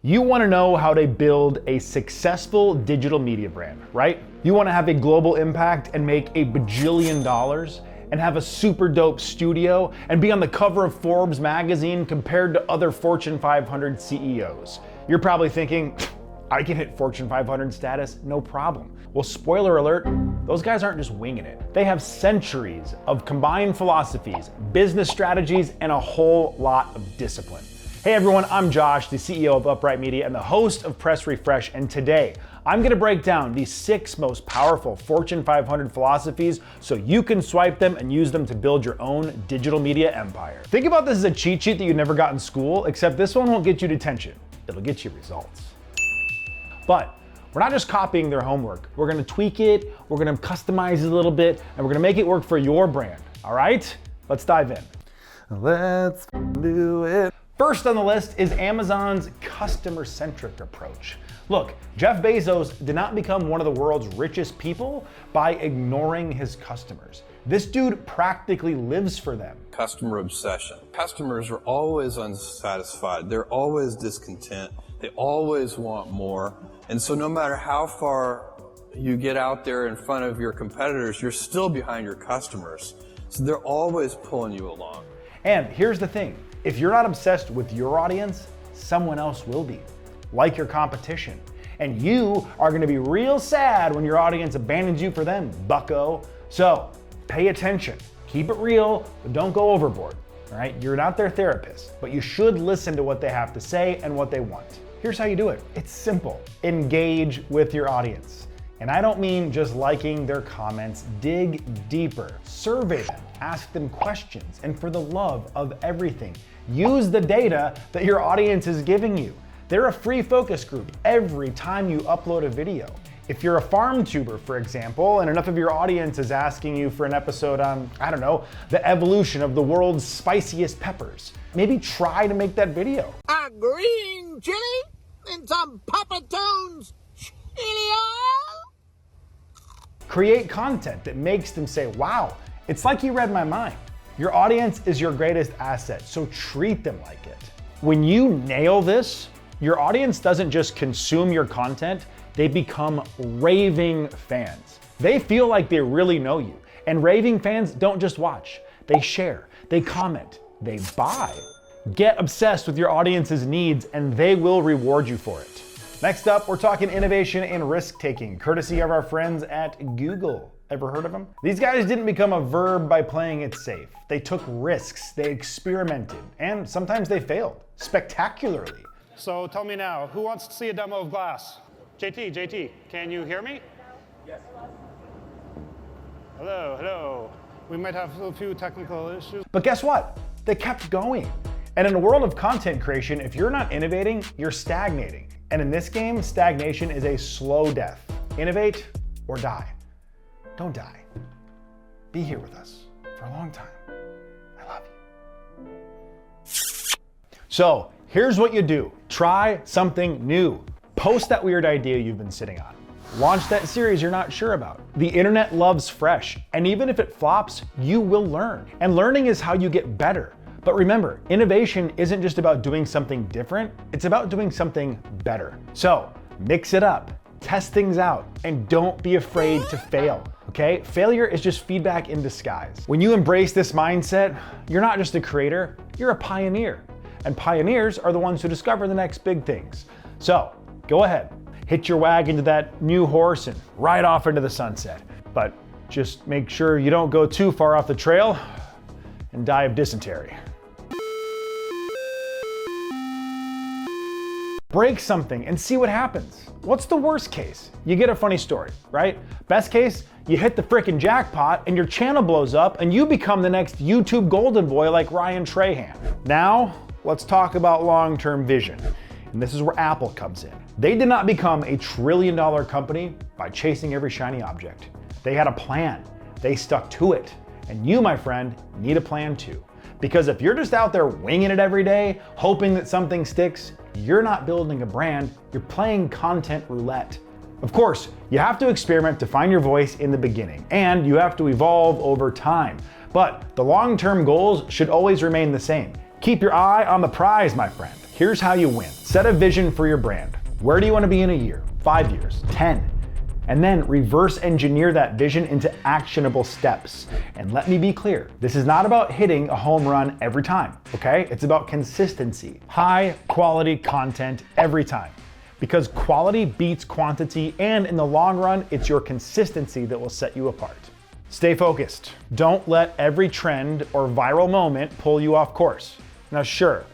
You want to know how to build a successful digital media brand, right? You want to have a global impact and make a bajillion dollars and have a super dope studio and be on the cover of Forbes magazine compared to other Fortune 500 CEOs. You're probably thinking, I can hit Fortune 500 status, no problem. Well, spoiler alert, those guys aren't just winging it. They have centuries of combined philosophies, business strategies, and a whole lot of discipline. Hey everyone, I'm Josh, the CEO of Upright Media and the host of Press Refresh, and today I'm gonna break down the 6 most powerful Fortune 500 philosophies so you can swipe them and use them to build your own digital media empire. Think about this as a cheat sheet that you never got in school, except this one won't get you detention, it'll get you results. But we're not just copying their homework, we're gonna tweak it, we're gonna customize it a little bit, and we're gonna make it work for your brand, all right? Let's dive in. Let's do it. First on the list is Amazon's customer-centric approach. Look, Jeff Bezos did not become one of the world's richest people by ignoring his customers. This dude practically lives for them. Customer obsession. Customers are always unsatisfied. They're always discontent. They always want more. And so no matter how far you get out there in front of your competitors, you're still behind your customers. So they're always pulling you along. And here's the thing. If you're not obsessed with your audience, someone else will be, like your competition. And you are gonna be real sad when your audience abandons you for them, bucko. So pay attention, keep it real, but don't go overboard, all right? You're not their therapist, but you should listen to what they have to say and what they want. Here's how you do it. It's simple. Engage with your audience. And I don't mean just liking their comments, dig deeper, survey them, ask them questions, and for the love of everything, use the data that your audience is giving you. They're a free focus group every time you upload a video. If you're a farm tuber, for example, and enough of your audience is asking you for an episode on, I don't know, the evolution of the world's spiciest peppers, maybe try to make that video. A green chili and some Papa John's chili oil? Create content that makes them say, wow, it's like you read my mind. Your audience is your greatest asset, so treat them like it. When you nail this, your audience doesn't just consume your content, they become raving fans. They feel like they really know you. And raving fans don't just watch, they share, they comment, they buy. Get obsessed with your audience's needs and they will reward you for it. Next up, we're talking innovation and risk-taking, courtesy of our friends at Google. Ever heard of them? These guys didn't become a verb by playing it safe. They took risks, they experimented, and sometimes they failed, spectacularly. So tell me now, who wants to see a demo of Glass? JT, can you hear me? Yes. Hello. We might have a few technical issues. But guess what? They kept going. And in a world of content creation, if you're not innovating, you're stagnating. And in this game, stagnation is a slow death. Innovate or die. Don't die. Be here with us for a long time. I love you. So here's what you do. Try something new. Post that weird idea you've been sitting on. Launch that series you're not sure about. The internet loves fresh, and even if it flops, you will learn. And learning is how you get better. But remember, innovation isn't just about doing something different, it's about doing something better. So mix it up, test things out, and don't be afraid to fail, okay? Failure is just feedback in disguise. When you embrace this mindset, you're not just a creator, you're a pioneer. And pioneers are the ones who discover the next big things. So go ahead, hitch your wagon to that new horse and ride off into the sunset. But just make sure you don't go too far off the trail and die of dysentery. Break something and see what happens. What's the worst case? You get a funny story, right? Best case, you hit the frickin' jackpot and your channel blows up and you become the next YouTube golden boy like Ryan Trahan. Now, let's talk about long-term vision. And this is where Apple comes in. They did not become a $1 trillion company by chasing every shiny object. They had a plan. They stuck to it. And you, my friend, need a plan too. Because if you're just out there winging it every day, hoping that something sticks, you're not building a brand, you're playing content roulette. Of course, you have to experiment to find your voice in the beginning, and you have to evolve over time. But the long-term goals should always remain the same. Keep your eye on the prize, my friend. Here's how you win. Set a vision for your brand. Where do you want to be in a year, 5 years, 10? And then reverse engineer that vision into actionable steps. And let me be clear, this is not about hitting a home run every time, okay? It's about consistency, high quality content every time. Because quality beats quantity, and in the long run, it's your consistency that will set you apart. Stay focused. Don't let every trend or viral moment pull you off course. Now sure,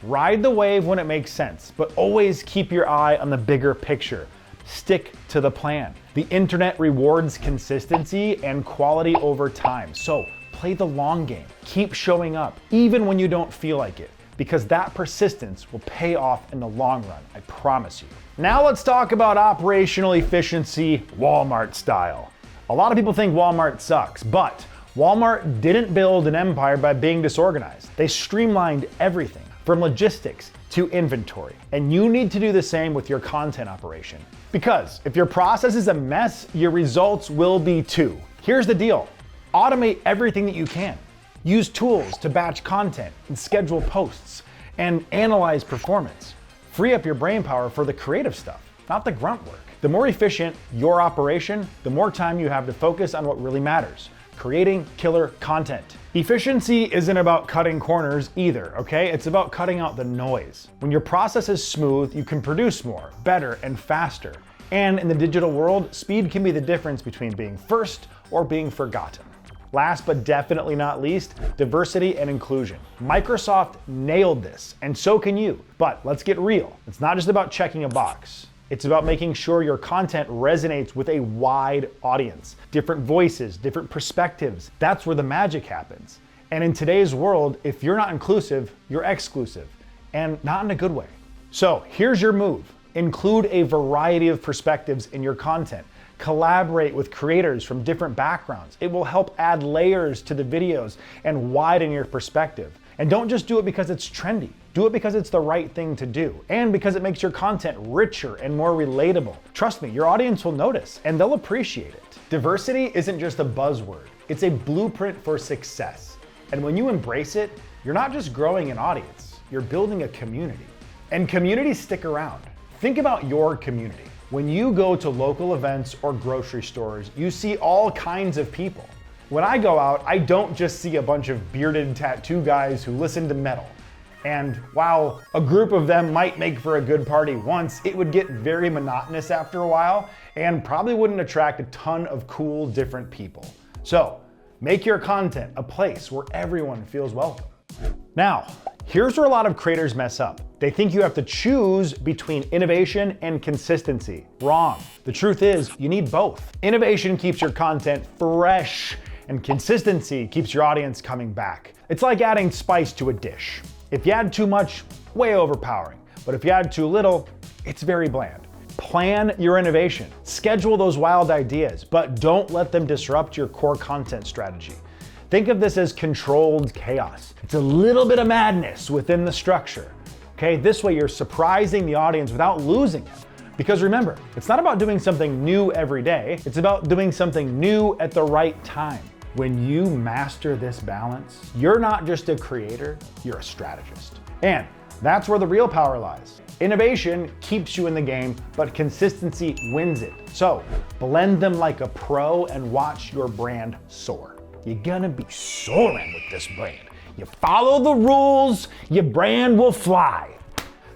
ride the wave when it makes sense, but always keep your eye on the bigger picture. Stick to the plan. The internet rewards consistency and quality over time. So play the long game. Keep showing up, even when you don't feel like it, because that persistence will pay off in the long run, I promise you. Now let's talk about operational efficiency, Walmart style. A lot of people think Walmart sucks, but Walmart didn't build an empire by being disorganized. They streamlined everything, from logistics to inventory. And you need to do the same with your content operation. Because if your process is a mess, your results will be too. Here's the deal. Automate everything that you can. Use tools to batch content and schedule posts and analyze performance. Free up your brain power for the creative stuff, not the grunt work. The more efficient your operation, the more time you have to focus on what really matters. Creating killer content. Efficiency isn't about cutting corners either, okay? It's about cutting out the noise. When your process is smooth, you can produce more, better, and faster. And in the digital world, speed can be the difference between being first or being forgotten. Last but definitely not least, diversity and inclusion. Microsoft nailed this, and so can you. But let's get real. It's not just about checking a box. It's about making sure your content resonates with a wide audience. Different voices, different perspectives. That's where the magic happens. And in today's world, if you're not inclusive, you're exclusive, and not in a good way. So here's your move. Include a variety of perspectives in your content. Collaborate with creators from different backgrounds. It will help add layers to the videos and widen your perspective. And don't just do it because it's trendy. Do it because it's the right thing to do, and because it makes your content richer and more relatable. Trust me, your audience will notice and they'll appreciate it. Diversity isn't just a buzzword, it's a blueprint for success. And when you embrace it, you're not just growing an audience, you're building a community. And communities stick around. Think about your community. When you go to local events or grocery stores, you see all kinds of people. When I go out, I don't just see a bunch of bearded tattoo guys who listen to metal. And while a group of them might make for a good party once, it would get very monotonous after a while and probably wouldn't attract a ton of cool, different people. So make your content a place where everyone feels welcome. Now, here's where a lot of creators mess up. They think you have to choose between innovation and consistency. Wrong. The truth is, you need both. Innovation keeps your content fresh, and consistency keeps your audience coming back. It's like adding spice to a dish. If you add too much, way overpowering. But if you add too little, it's very bland. Plan your innovation. Schedule those wild ideas, but don't let them disrupt your core content strategy. Think of this as controlled chaos. It's a little bit of madness within the structure. Okay, this way you're surprising the audience without losing them. Because remember, it's not about doing something new every day, it's about doing something new at the right time. When you master this balance, you're not just a creator, you're a strategist. And that's where the real power lies. Innovation keeps you in the game, but consistency wins it. So blend them like a pro and watch your brand soar. You're gonna be soaring with this brand. You follow the rules, your brand will fly.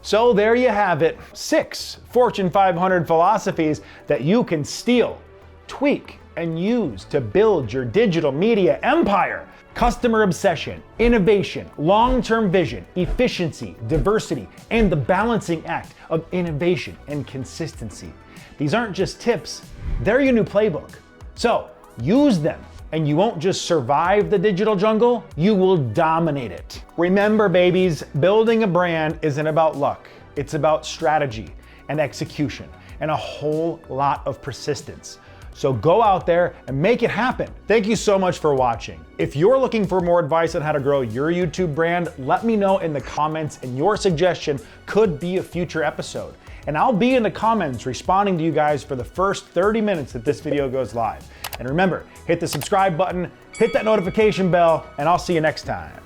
So there you have it, 6 Fortune 500 philosophies that you can steal, tweak, and use to build your digital media empire. Customer obsession, innovation, long-term vision, efficiency, diversity, and the balancing act of innovation and consistency. These aren't just tips, they're your new playbook. So use them, and you won't just survive the digital jungle, you will dominate it. Remember, babies, building a brand isn't about luck. It's about strategy and execution and a whole lot of persistence. So go out there and make it happen. Thank you so much for watching. If you're looking for more advice on how to grow your YouTube brand, let me know in the comments, and your suggestion could be a future episode. And I'll be in the comments responding to you guys for the first 30 minutes that this video goes live. And remember, hit the subscribe button, hit that notification bell, and I'll see you next time.